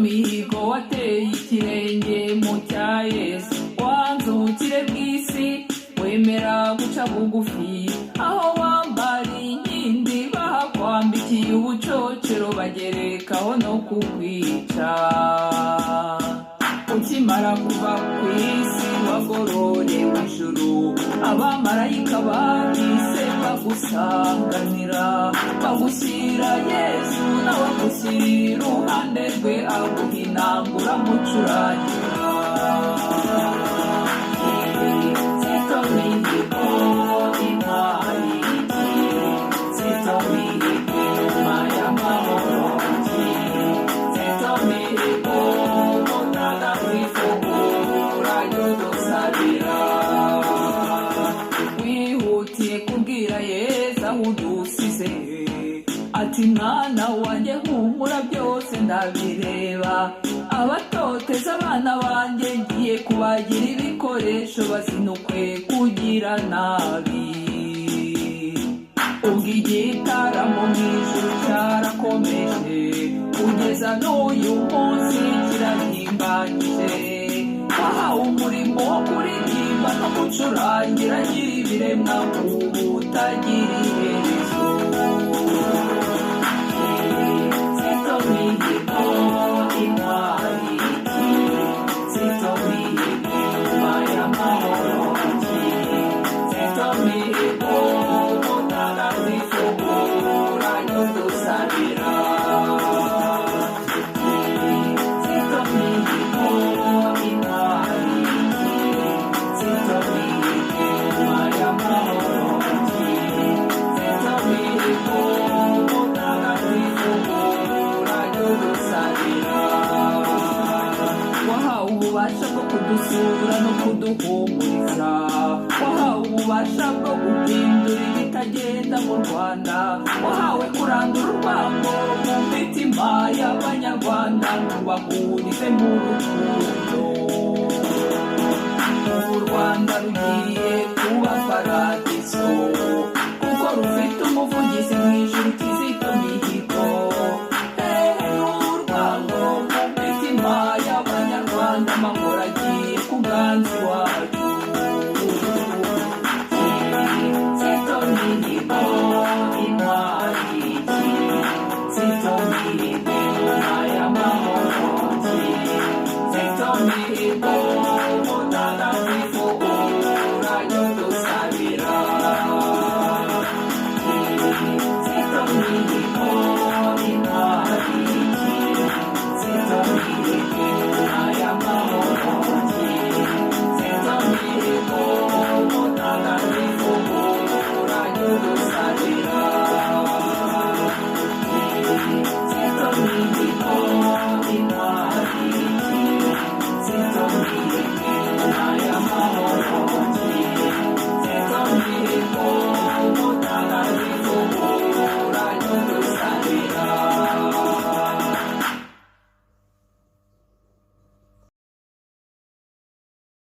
mihigo wateye ikirenge mu cya Yesu wanze ubukire bw'isi wemera guca bugufi aho wambara inkindi bahakwambikiye ubucocero bagerekaho no kukwica ukimara kuva ku isi wagororewe ijuru abamarayika bahise bagusanganira bagushyira Yesu nawe agushyira iruhande rwe aguhinangura mucurangira wihutiye kubwira Yesu aho udusize ati mwana wanjye humura byose ndabireba abatoteza abana banjye ngiye kubagira ibikoresho bazinukwe kugira nabi ubwo igitaramo mu ijuru cyarakomeje kugeza n'uyu munsi kirahimbanyije wahawe umurimo wo kuririmba no gucurangira nyir'ibiremwa utagira iherezo Zito mihigo intwari Zito mihigo mayamahoro Zito mihigo mutagatifu uranyo dusabira Zito mihigo intwari Zito mihigo mayamahoro Zito mihigo mutagatifu uranyo dusabira wahawe ububasha bwo kudusura no kuduhumuriza wahawe ububasha bwo guhindura ibitagenda mu Rwanda wahawe kurandura urwango mu mitima y'abanyarwanda ngo bahurize mu rukundo